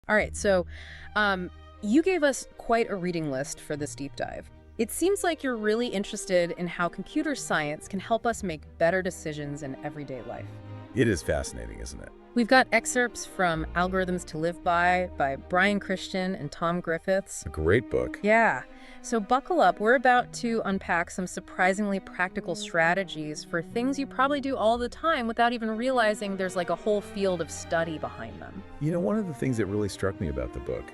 All right, so you gave us quite a reading list for this deep dive. It seems like you're really interested in how computer science can help us make better decisions in everyday life. It is fascinating, isn't it? We've got excerpts from Algorithms to Live by Brian Christian and Tom Griffiths. A great book. Yeah, so buckle up. We're about to unpack some surprisingly practical strategies for things you probably do all the time without even realizing there's like a whole field of study behind them. You know, one of the things that really struck me about the book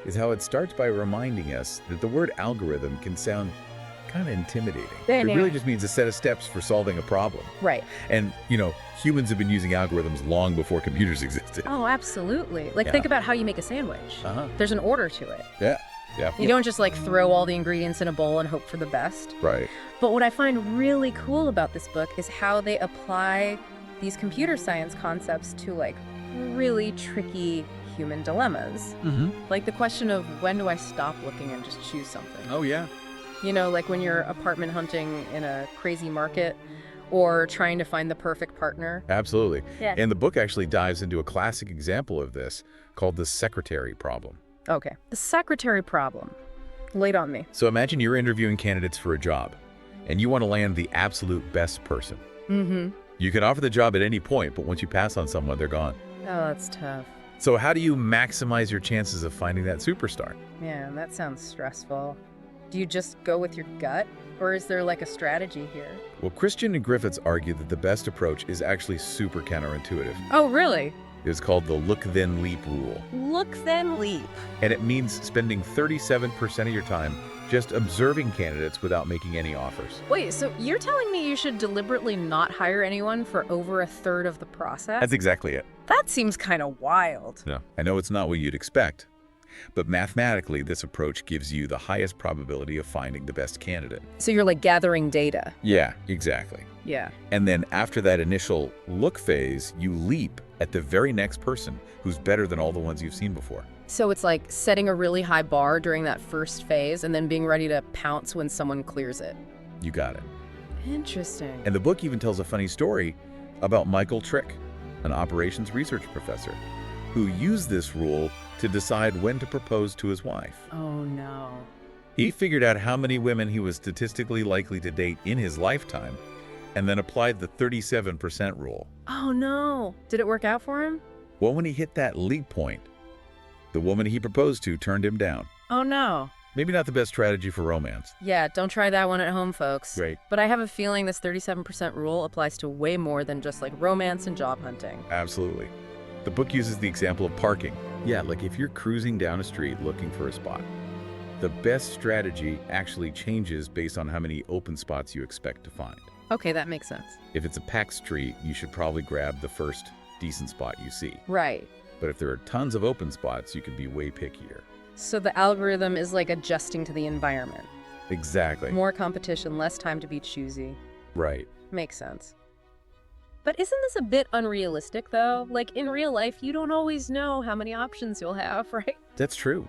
is how it starts by reminding us that the word algorithm can sound kind of intimidating. It really just means a set of steps for solving a problem. Right. And, humans have been using algorithms long before computers existed. Oh, absolutely. Think about how you make a sandwich. There's an order to it. Yeah. You don't just throw all the ingredients in a bowl and hope for the best. Right. But what I find really cool about this book is how they apply these computer science concepts to really tricky human dilemmas. Like the question of when do I stop looking and just choose something? Oh, yeah. Like when you're apartment hunting in a crazy market or trying to find the perfect partner. Absolutely. Yeah. And the book actually dives into a classic example of this called the secretary problem. Okay. The secretary problem. Lay it on me. So imagine you're interviewing candidates for a job and you want to land the absolute best person. You can offer the job at any point, but once you pass on someone, they're gone. Oh, that's tough. So how do you maximize your chances of finding that superstar? Man, that sounds stressful. Do you just go with your gut? Or is there a strategy here? Well, Christian and Griffiths argue that the best approach is actually super counterintuitive. Oh, really? It's called the look then leap rule. Look then leap. And it means spending 37% of your time just observing candidates without making any offers. Wait, so you're telling me you should deliberately not hire anyone for over a third of the process? That's exactly it. That seems kind of wild. No, I know it's not what you'd expect, but mathematically, this approach gives you the highest probability of finding the best candidate. So you're gathering data. Yeah, exactly. Yeah. And then after that initial look phase, you leap at the very next person who's better than all the ones you've seen before. So it's like setting a really high bar during that first phase and then being ready to pounce when someone clears it. You got it. Interesting. And the book even tells a funny story about Michael Trick, an operations research professor, who used this rule to decide when to propose to his wife. Oh, no. He figured out how many women he was statistically likely to date in his lifetime and then applied the 37% rule. Oh, no. Did it work out for him? Well, when he hit that leap point, the woman he proposed to turned him down. Oh, no. Maybe not the best strategy for romance. Yeah, don't try that one at home, folks. Great. But I have a feeling this 37% rule applies to way more than just romance and job hunting. Absolutely. The book uses the example of parking. Yeah, if you're cruising down a street looking for a spot, the best strategy actually changes based on how many open spots you expect to find. Okay, that makes sense. If it's a packed street, you should probably grab the first decent spot you see. Right. But if there are tons of open spots, you could be way pickier. So the algorithm is adjusting to the environment. Exactly. More competition, less time to be choosy. Right. Makes sense. But isn't this a bit unrealistic, though? In real life, you don't always know how many options you'll have, right? That's true.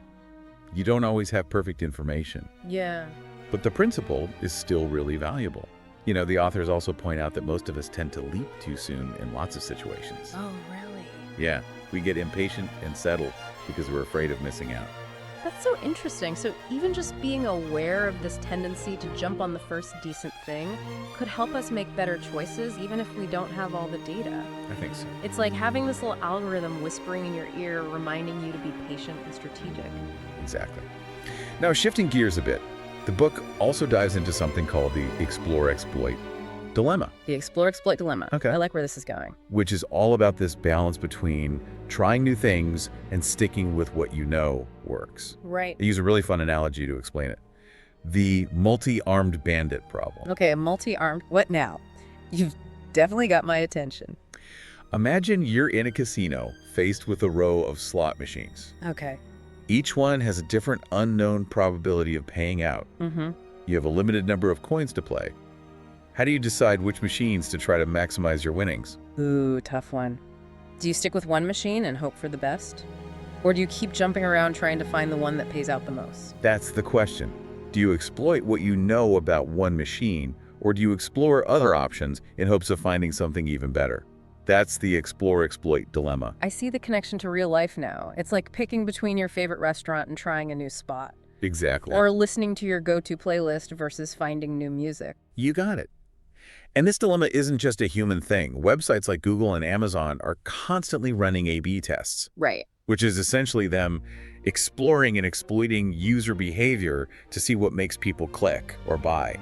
You don't always have perfect information. Yeah. But the principle is still really valuable. The authors also point out that most of us tend to leap too soon in lots of situations. Oh, really? Yeah, we get impatient and settle because we're afraid of missing out. That's so interesting. So even just being aware of this tendency to jump on the first decent thing could help us make better choices, even if we don't have all the data. I think so. It's like having this little algorithm whispering in your ear, reminding you to be patient and strategic. Exactly. Now, shifting gears a bit, the book also dives into something called the explore-exploit dilemma. The explore-exploit dilemma. Okay. I like where this is going. Which is all about this balance between trying new things and sticking with what you know works. Right. I use a really fun analogy to explain it. The multi-armed bandit problem. Okay, a multi-armed... What now? You've definitely got my attention. Imagine you're in a casino faced with a row of slot machines. Okay. Each one has a different unknown probability of paying out. You have a limited number of coins to play. How do you decide which machines to try to maximize your winnings? Ooh, tough one. Do you stick with one machine and hope for the best? Or do you keep jumping around trying to find the one that pays out the most? That's the question. Do you exploit what you know about one machine, or do you explore other options in hopes of finding something even better? That's the explore-exploit dilemma. I see the connection to real life now. It's like picking between your favorite restaurant and trying a new spot. Exactly. Or listening to your go-to playlist versus finding new music. You got it. And this dilemma isn't just a human thing. Websites like Google and Amazon are constantly running A/B tests. Right. Which is essentially them exploring and exploiting user behavior to see what makes people click or buy.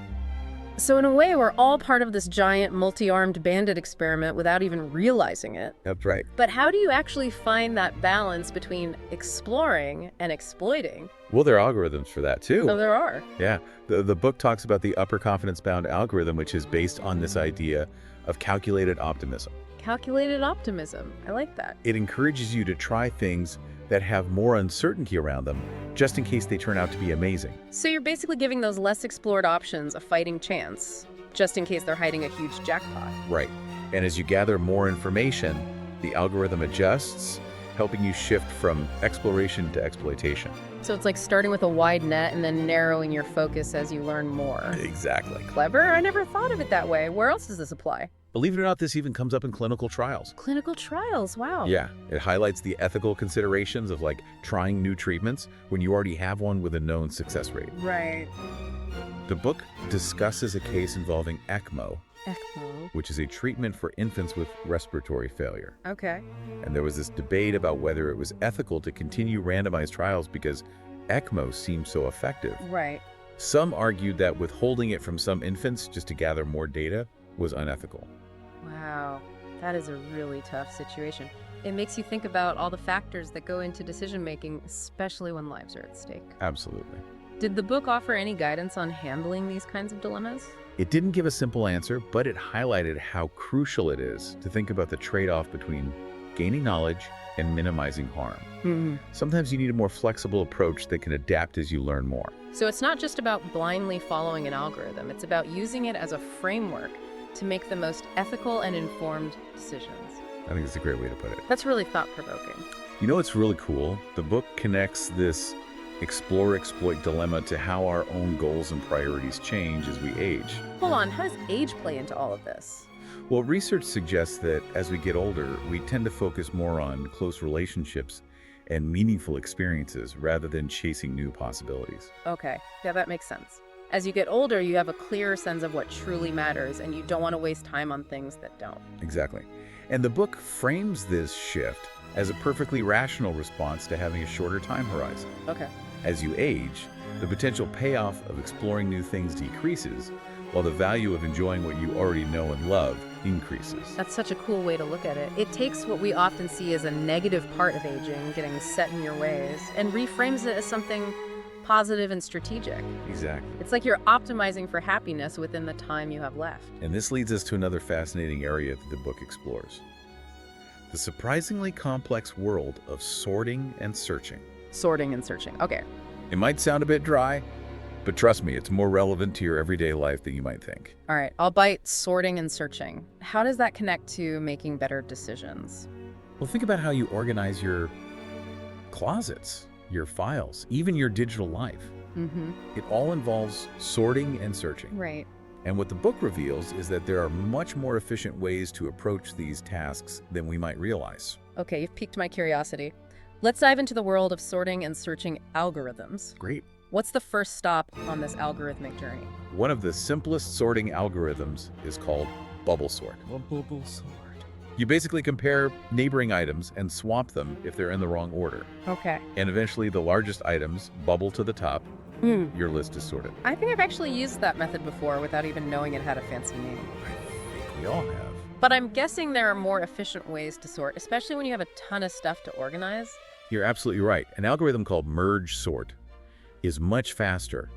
So in a way, we're all part of this giant multi-armed bandit experiment without even realizing it. That's right. But how do you actually find that balance between exploring and exploiting? Well, there are algorithms for that, too. Oh, there are. Yeah. The book talks about the upper confidence-bound algorithm, which is based on this idea of calculated optimism. Calculated optimism. I like that. It encourages you to try things that have more uncertainty around them, just in case they turn out to be amazing. So you're basically giving those less explored options a fighting chance, just in case they're hiding a huge jackpot. Right. And as you gather more information, the algorithm adjusts, helping you shift from exploration to exploitation. So it's like starting with a wide net and then narrowing your focus as you learn more. Exactly. Clever. I never thought of it that way. Where else does this apply? Believe it or not, this even comes up in clinical trials. Clinical trials, wow. Yeah, it highlights the ethical considerations of trying new treatments when you already have one with a known success rate. Right. The book discusses a case involving ECMO, which is a treatment for infants with respiratory failure. Okay. And there was this debate about whether it was ethical to continue randomized trials because ECMO seemed so effective. Right. Some argued that withholding it from some infants just to gather more data was unethical. Wow, that is a really tough situation. It makes you think about all the factors that go into decision-making, especially when lives are at stake. Absolutely. Did the book offer any guidance on handling these kinds of dilemmas? It didn't give a simple answer, but it highlighted how crucial it is to think about the trade-off between gaining knowledge and minimizing harm. Sometimes you need a more flexible approach that can adapt as you learn more. So it's not just about blindly following an algorithm. It's about using it as a framework to make the most ethical and informed decisions. I think it's a great way to put it. That's really thought-provoking. You know what's really cool? The book connects this explore-exploit dilemma to how our own goals and priorities change as we age. Hold on, how does age play into all of this? Well, research suggests that as we get older, we tend to focus more on close relationships and meaningful experiences rather than chasing new possibilities. Okay, yeah, that makes sense. As you get older, you have a clearer sense of what truly matters, and you don't want to waste time on things that don't. Exactly. And the book frames this shift as a perfectly rational response to having a shorter time horizon. Okay. As you age, the potential payoff of exploring new things decreases, while the value of enjoying what you already know and love increases. That's such a cool way to look at it. It takes what we often see as a negative part of aging, getting set in your ways, and reframes it as something positive and strategic. Exactly. It's like you're optimizing for happiness within the time you have left. And this leads us to another fascinating area that the book explores: the surprisingly complex world of sorting and searching. Sorting and searching. Okay. It might sound a bit dry, but trust me, it's more relevant to your everyday life than you might think. All right, I'll bite sorting and searching. How does that connect to making better decisions? Well, think about how you organize your closets, your files, even your digital life. It all involves sorting and searching. Right. And what the book reveals is that there are much more efficient ways to approach these tasks than we might realize. Okay, you've piqued my curiosity. Let's dive into the world of sorting and searching algorithms. Great. What's the first stop on this algorithmic journey? One of the simplest sorting algorithms is called bubble sort. Bubble sort. You basically compare neighboring items and swap them if they're in the wrong order. Okay. And eventually the largest items bubble to the top. Your list is sorted. I think I've actually used that method before without even knowing it had a fancy name. I think we all have. But I'm guessing there are more efficient ways to sort, especially when you have a ton of stuff to organize. You're absolutely right. An algorithm called merge sort is much faster,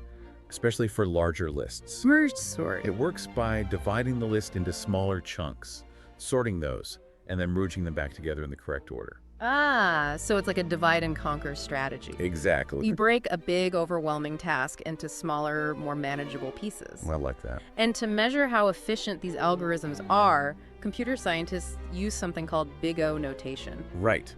especially for larger lists. Merge sort. It works by dividing the list into smaller chunks, sorting those, and then merging them back together in the correct order. Ah, so it's like a divide and conquer strategy. Exactly. You break a big, overwhelming task into smaller, more manageable pieces. Well, like that. And to measure how efficient these algorithms are, computer scientists use something called Big O notation. Right.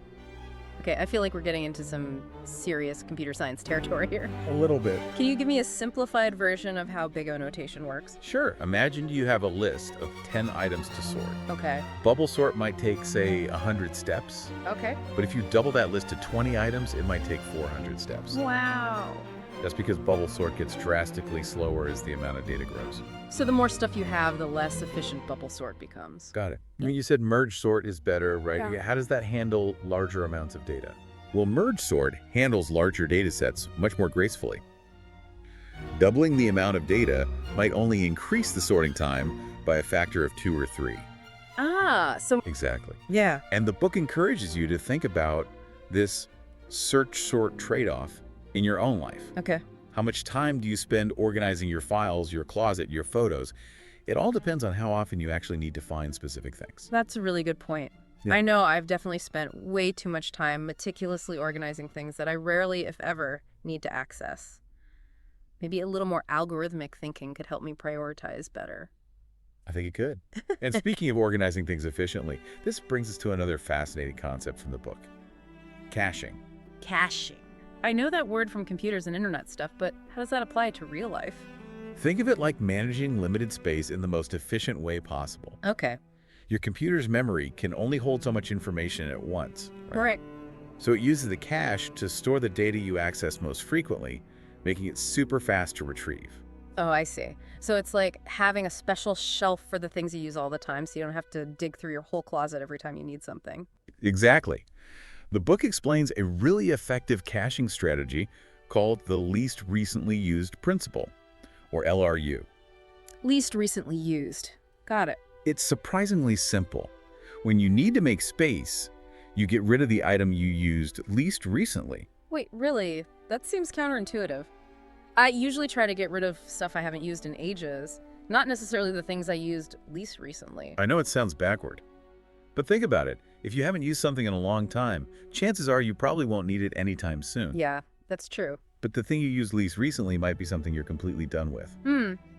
Okay, I feel like we're getting into some serious computer science territory here. A little bit. Can you give me a simplified version of how Big O notation works? Sure. Imagine you have a list of 10 items to sort. Okay. Bubble sort might take, say, 100 steps. Okay. But if you double that list to 20 items, it might take 400 steps. Wow. That's because bubble sort gets drastically slower as the amount of data grows. So the more stuff you have, the less efficient bubble sort becomes. Got it. I mean, you said merge sort is better, right? Yeah. How does that handle larger amounts of data? Well, merge sort handles larger data sets much more gracefully. Doubling the amount of data might only increase the sorting time by a factor of 2 or 3. Ah, so... Exactly. Yeah. And the book encourages you to think about this search-sort trade-off in your own life. Okay. How much time do you spend organizing your files, your closet, your photos? It all depends on how often you actually need to find specific things. That's a really good point. Yeah. I know I've definitely spent way too much time meticulously organizing things that I rarely, if ever, need to access. Maybe a little more algorithmic thinking could help me prioritize better. I think it could. And speaking of organizing things efficiently, this brings us to another fascinating concept from the book. Caching. Caching. I know that word from computers and internet stuff, but how does that apply to real life? Think of it like managing limited space in the most efficient way possible. Okay. Your computer's memory can only hold so much information at once. Right. So it uses the cache to store the data you access most frequently, making it super fast to retrieve. Oh, I see. So it's like having a special shelf for the things you use all the time so you don't have to dig through your whole closet every time you need something. Exactly. The book explains a really effective caching strategy called the least recently used principle, or LRU. Least recently used. Got it. It's surprisingly simple. When you need to make space, you get rid of the item you used least recently. Wait, really? That seems counterintuitive. I usually try to get rid of stuff I haven't used in ages, not necessarily the things I used least recently. I know it sounds backward, but think about it. If you haven't used something in a long time, chances are you probably won't need it anytime soon. Yeah, that's true. But the thing you used least recently might be something you're completely done with.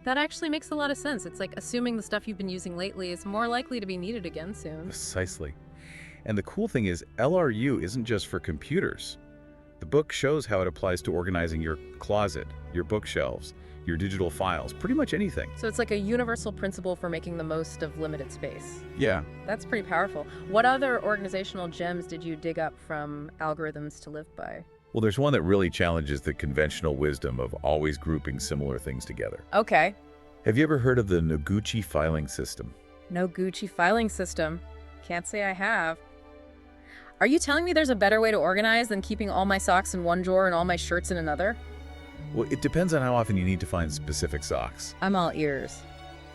That actually makes a lot of sense. It's like assuming the stuff you've been using lately is more likely to be needed again soon. Precisely. And the cool thing is, LRU isn't just for computers. The book shows how it applies to organizing your closet, your bookshelves, your digital files, pretty much anything. So it's like a universal principle for making the most of limited space. Yeah. That's pretty powerful. What other organizational gems did you dig up from Algorithms to Live By? Well, there's one that really challenges the conventional wisdom of always grouping similar things together. Okay. Have you ever heard of the Noguchi filing system? Noguchi filing system. Can't say I have. Are you telling me there's a better way to organize than keeping all my socks in one drawer and all my shirts in another? Well, it depends on how often you need to find specific socks. I'm all ears.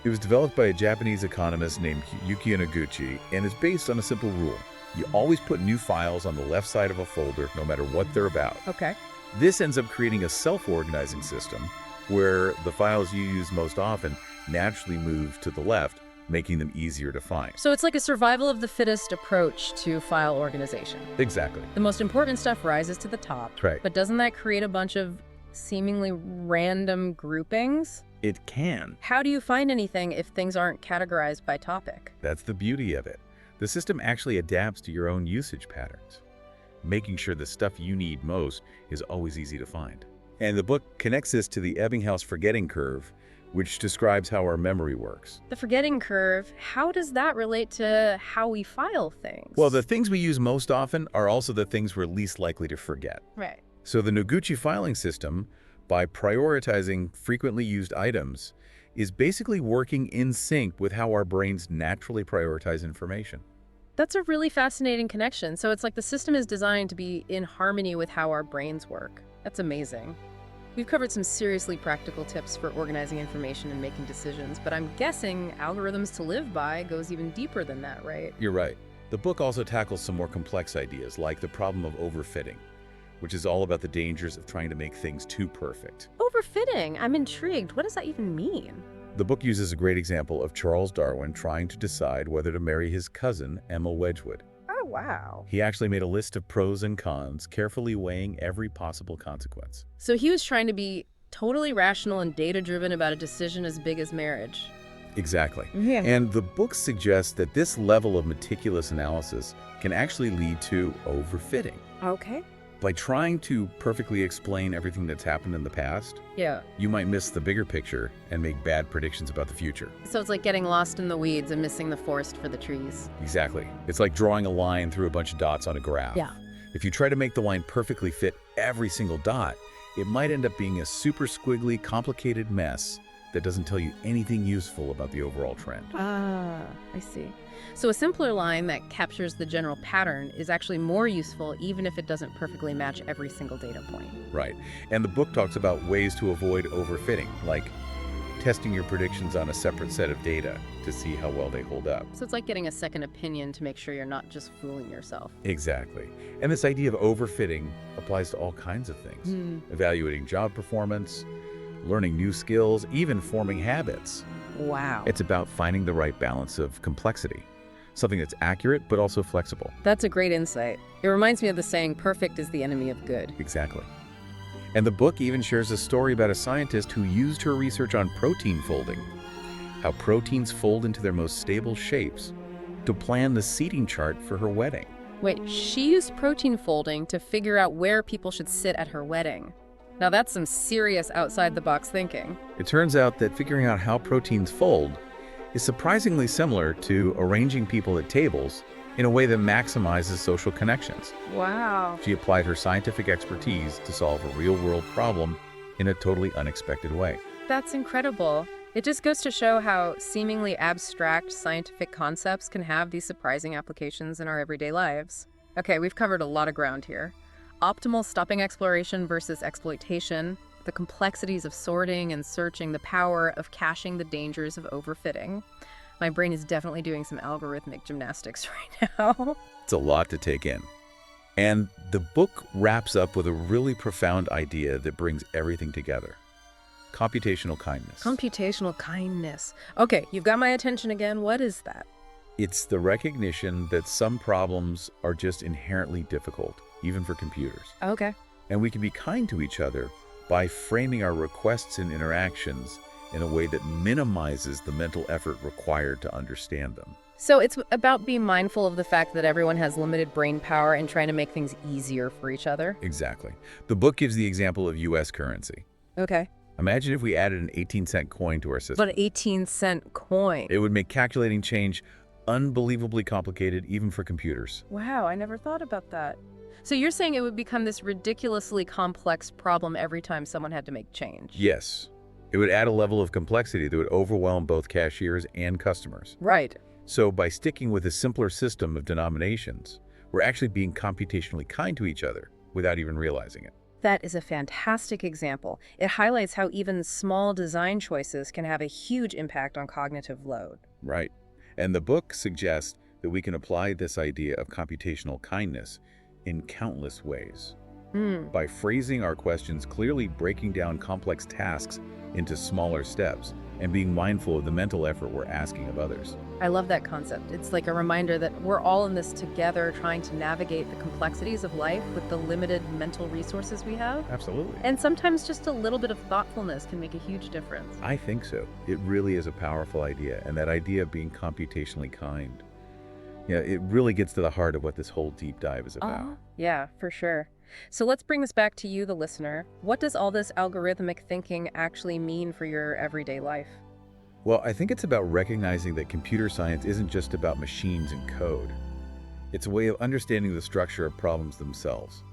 It was developed by a Japanese economist named Yukio Noguchi and is based on a simple rule. You always put new files on the left side of a folder, no matter what they're about. Okay. This ends up creating a self-organizing system where the files you use most often naturally move to the left, making them easier to find. So it's like a survival of the fittest approach to file organization. Exactly. The most important stuff rises to the top. Right. But doesn't that create a bunch of seemingly random groupings? It can. How do you find anything if things aren't categorized by topic? That's the beauty of it. The system actually adapts to your own usage patterns, making sure the stuff you need most is always easy to find. And the book connects this to the Ebbinghaus forgetting curve, which describes how our memory works. The forgetting curve, how does that relate to how we file things? Well, the things we use most often are also the things we're least likely to forget. Right. So the Noguchi filing system, by prioritizing frequently used items, is basically working in sync with how our brains naturally prioritize information. That's a really fascinating connection. So it's like the system is designed to be in harmony with how our brains work. That's amazing. We've covered some seriously practical tips for organizing information and making decisions, but I'm guessing Algorithms to Live By goes even deeper than that, right? You're right. The book also tackles some more complex ideas, like the problem of overfitting, which is all about the dangers of trying to make things too perfect. Overfitting? I'm intrigued. What does that even mean? The book uses a great example of Charles Darwin trying to decide whether to marry his cousin, Emma Wedgwood. Oh, wow. He actually made a list of pros and cons, carefully weighing every possible consequence. So he was trying to be totally rational and data-driven about a decision as big as marriage. Exactly. Yeah. And the book suggests that this level of meticulous analysis can actually lead to overfitting. Okay. By trying to perfectly explain everything that's happened in the past, Yeah. you might miss the bigger picture and make bad predictions about the future. So it's like getting lost in the weeds and missing the forest for the trees. Exactly. It's like drawing a line through a bunch of dots on a graph. Yeah. If you try to make the line perfectly fit every single dot, it might end up being a super squiggly, complicated mess that doesn't tell you anything useful about the overall trend. Ah, I see. So a simpler line that captures the general pattern is actually more useful even if it doesn't perfectly match every single data point. Right. And the book talks about ways to avoid overfitting, like testing your predictions on a separate set of data to see how well they hold up. So it's like getting a second opinion to make sure you're not just fooling yourself. Exactly. And this idea of overfitting applies to all kinds of things. Evaluating job performance, learning new skills, even forming habits. Wow. It's about finding the right balance of complexity, something that's accurate but also flexible. That's a great insight. It reminds me of the saying, perfect is the enemy of good. Exactly. And the book even shares a story about a scientist who used her research on protein folding, how proteins fold into their most stable shapes, to plan the seating chart for her wedding. Wait, she used protein folding to figure out where people should sit at her wedding. Now that's some serious outside-the-box thinking. It turns out that figuring out how proteins fold is surprisingly similar to arranging people at tables in a way that maximizes social connections. Wow. She applied her scientific expertise to solve a real-world problem in a totally unexpected way. That's incredible. It just goes to show how seemingly abstract scientific concepts can have these surprising applications in our everyday lives. Okay, we've covered a lot of ground here. Optimal stopping exploration versus exploitation, the complexities of sorting and searching, the power of caching, the dangers of overfitting. My brain is definitely doing some algorithmic gymnastics right now. It's a lot to take in. And the book wraps up with a really profound idea that brings everything together. Computational kindness. Computational kindness. Okay, you've got my attention again. What is that? It's the recognition that some problems are just inherently difficult, even for computers. Okay. And we can be kind to each other by framing our requests and interactions in a way that minimizes the mental effort required to understand them. So it's about being mindful of the fact that everyone has limited brain power and trying to make things easier for each other. Exactly. The book gives the example of U.S. currency. Okay. Imagine if we added an 18-cent coin to our system. But an 18-cent coin. It would make calculating change unbelievably complicated, even for computers. Wow, I never thought about that. So you're saying it would become this ridiculously complex problem every time someone had to make change? Yes. It would add a level of complexity that would overwhelm both cashiers and customers. Right. So by sticking with a simpler system of denominations, we're actually being computationally kind to each other without even realizing it. That is a fantastic example. It highlights how even small design choices can have a huge impact on cognitive load. Right. And the book suggests that we can apply this idea of computational kindness in countless ways. By phrasing our questions clearly, breaking down complex tasks into smaller steps, and being mindful of the mental effort we're asking of others. I love that concept. It's like a reminder that we're all in this together, trying to navigate the complexities of life with the limited mental resources we have. Absolutely. And sometimes just a little bit of thoughtfulness can make a huge difference. I think so. It really is a powerful idea, and that idea of being computationally kind, it really gets to the heart of what this whole deep dive is about. Yeah, for sure. So let's bring this back to you, the listener. What does all this algorithmic thinking actually mean for your everyday life? Well, I think it's about recognizing that computer science isn't just about machines and code. It's a way of understanding the structure of problems themselves,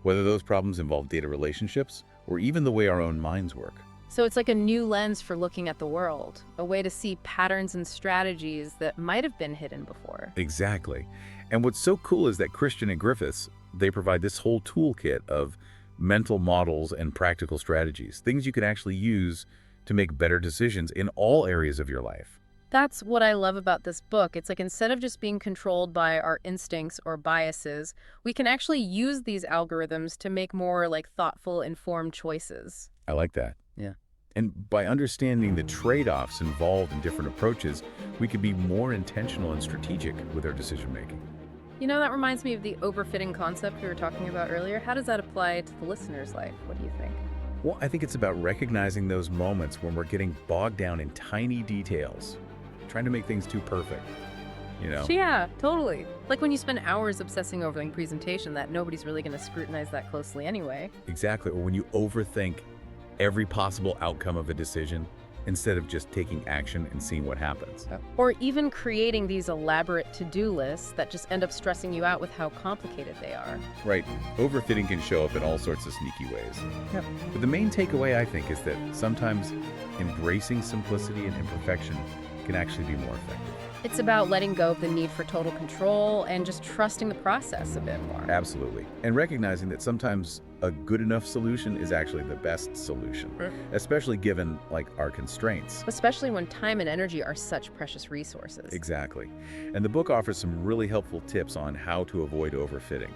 whether those problems involve data relationships or even the way our own minds work. So it's like a new lens for looking at the world, a way to see patterns and strategies that might have been hidden before. Exactly. And what's so cool is that Christian and Griffiths, they provide this whole toolkit of mental models and practical strategies, things you can actually use to make better decisions in all areas of your life. That's what I love about this book. It's like instead of just being controlled by our instincts or biases, we can actually use these algorithms to make more like thoughtful, informed choices. I like that. Yeah. And by understanding the trade-offs involved in different approaches, we can be more intentional and strategic with our decision-making. You know, that reminds me of the overfitting concept we were talking about earlier. How does that apply to the listener's life? What do you think? Well, I think it's about recognizing those moments when we're getting bogged down in tiny details, trying to make things too perfect, you know? Yeah, totally. Like when you spend hours obsessing over a presentation that nobody's really going to scrutinize that closely anyway. Exactly. Or when you overthink every possible outcome of a decision instead of just taking action and seeing what happens. Or even creating these elaborate to-do lists that just end up stressing you out with how complicated they are. Right. Overfitting can show up in all sorts of sneaky ways. Yep. But the main takeaway, I think, is that sometimes embracing simplicity and imperfection can actually be more effective. It's about letting go of the need for total control and just trusting the process a bit more. Absolutely. And recognizing that sometimes a good enough solution is actually the best solution, especially given, like, our constraints. Especially when time and energy are such precious resources. Exactly. And the book offers some really helpful tips on how to avoid overfitting,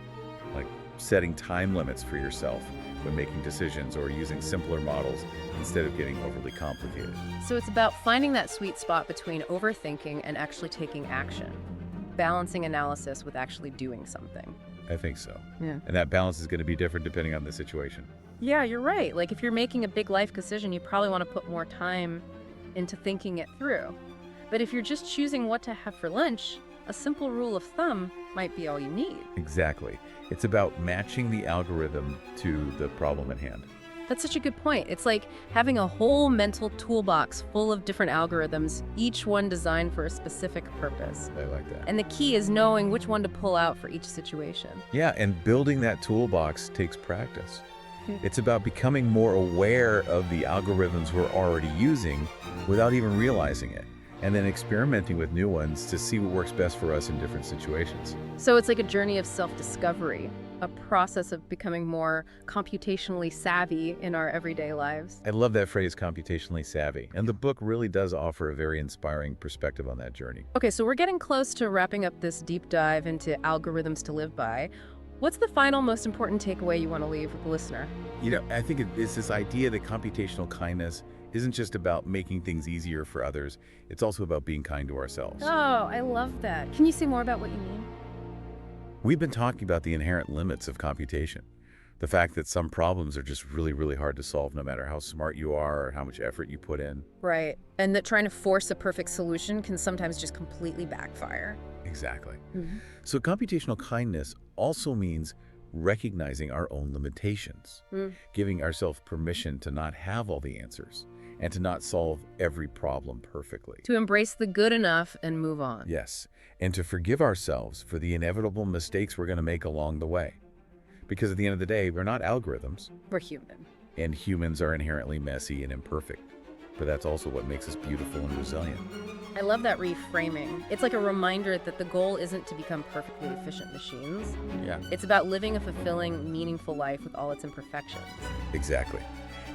like setting time limits for yourself when making decisions or using simpler models instead of getting overly complicated. So it's about finding that sweet spot between overthinking and actually taking action, balancing analysis with actually doing something. I think so. Yeah. And that balance is going to be different depending on the situation. Yeah, you're right. Like if you're making a big life decision, you probably want to put more time into thinking it through. But if you're just choosing what to have for lunch, a simple rule of thumb might be all you need. Exactly. It's about matching the algorithm to the problem at hand. That's such a good point. It's like having a whole mental toolbox full of different algorithms, each one designed for a specific purpose. I like that. And the key is knowing which one to pull out for each situation. Yeah, and building that toolbox takes practice. It's about becoming more aware of the algorithms we're already using without even realizing it, and then experimenting with new ones to see what works best for us in different situations. So it's like a journey of self-discovery, a process of becoming more computationally savvy in our everyday lives. I love that phrase, computationally savvy, and the book really does offer a very inspiring perspective on that journey. Okay, so we're getting close to wrapping up this deep dive into algorithms to live by. What's the final, most important takeaway you want to leave with the listener? You know, I think it's this idea that computational kindness isn't just about making things easier for others, it's also about being kind to ourselves. Oh, I love that. Can you say more about what you mean? We've been talking about the inherent limits of computation. The fact that some problems are just really, really hard to solve no matter how smart you are or how much effort you put in. Right. And that trying to force a perfect solution can sometimes just completely backfire. Exactly. Mm-hmm. So computational kindness also means recognizing our own limitations, giving ourselves permission to not have all the answers and to not solve every problem perfectly. To embrace the good enough and move on. Yes, and to forgive ourselves for the inevitable mistakes we're going to make along the way. Because at the end of the day, we're not algorithms. We're human. And humans are inherently messy and imperfect. But that's also what makes us beautiful and resilient. I love that reframing. It's like a reminder that the goal isn't to become perfectly efficient machines. Yeah. It's about living a fulfilling, meaningful life with all its imperfections. Exactly.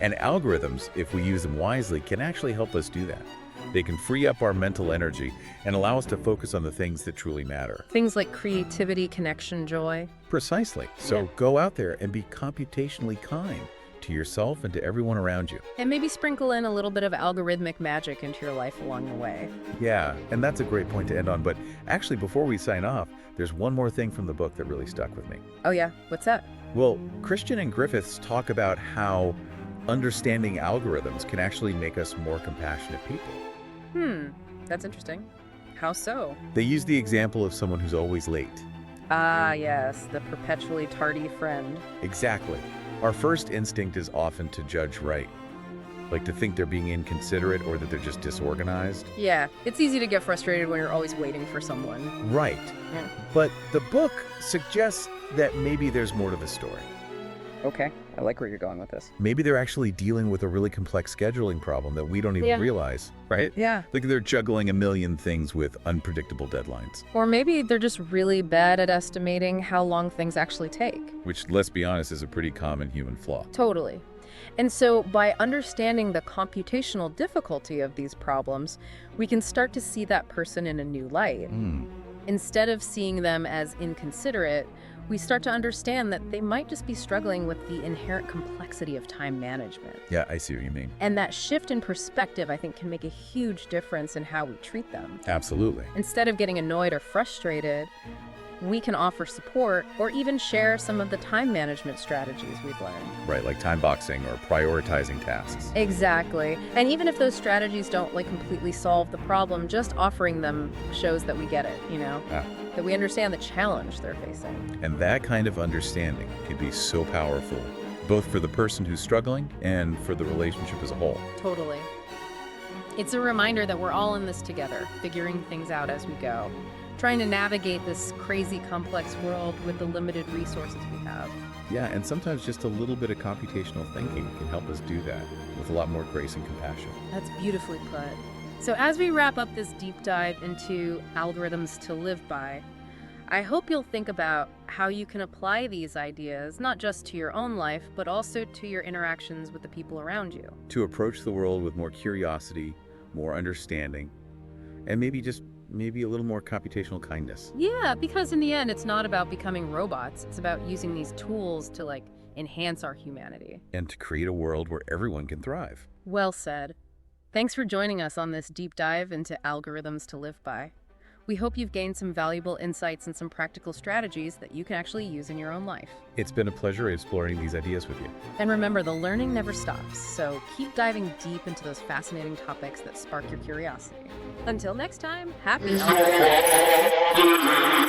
And algorithms, if we use them wisely, can actually help us do that. They can free up our mental energy and allow us to focus on the things that truly matter. Things like creativity, connection, joy. Precisely. So go out there and be computationally kind to yourself and to everyone around you. And maybe sprinkle in a little bit of algorithmic magic into your life along the way. Yeah, and that's a great point to end on. But actually, before we sign off, there's one more thing from the book that really stuck with me. Oh yeah? What's that? Well, Christian and Griffiths talk about how understanding algorithms can actually make us more compassionate people. That's interesting. How so? They use the example of someone who's always late. Ah, yes, the perpetually tardy friend. Exactly. Our first instinct is often to judge right, like to think they're being inconsiderate or that they're just disorganized. Yeah, it's easy to get frustrated when you're always waiting for someone. Right. Yeah. But the book suggests that maybe there's more to the story. Okay, I like where you're going with this. Maybe they're actually dealing with a really complex scheduling problem that we don't even realize, right? Yeah. Like they're juggling a million things with unpredictable deadlines. Or maybe they're just really bad at estimating how long things actually take. Which, let's be honest, is a pretty common human flaw. Totally. And so by understanding the computational difficulty of these problems, we can start to see that person in a new light. Instead of seeing them as inconsiderate, we start to understand that they might just be struggling with the inherent complexity of time management. Yeah, I see what you mean. And that shift in perspective, I think, can make a huge difference in how we treat them. Absolutely. Instead of getting annoyed or frustrated, we can offer support or even share some of the time management strategies we've learned. Right, like time boxing or prioritizing tasks. Exactly. And even if those strategies don't completely solve the problem, just offering them shows that we get it, that we understand the challenge they're facing. And that kind of understanding can be so powerful, both for the person who's struggling and for the relationship as a whole. Totally. It's a reminder that we're all in this together, figuring things out as we go, trying to navigate this crazy, complex world with the limited resources we have. Yeah, and sometimes just a little bit of computational thinking can help us do that with a lot more grace and compassion. That's beautifully put. So as we wrap up this deep dive into algorithms to live by, I hope you'll think about how you can apply these ideas, not just to your own life, but also to your interactions with the people around you. To approach the world with more curiosity, more understanding, and maybe a little more computational kindness. Yeah, because in the end, it's not about becoming robots. It's about using these tools to enhance our humanity. And to create a world where everyone can thrive. Well said. Thanks for joining us on this deep dive into algorithms to live by. We hope you've gained some valuable insights and some practical strategies that you can actually use in your own life. It's been a pleasure exploring these ideas with you. And remember, the learning never stops, so keep diving deep into those fascinating topics that spark your curiosity. Until next time, happy algorithms!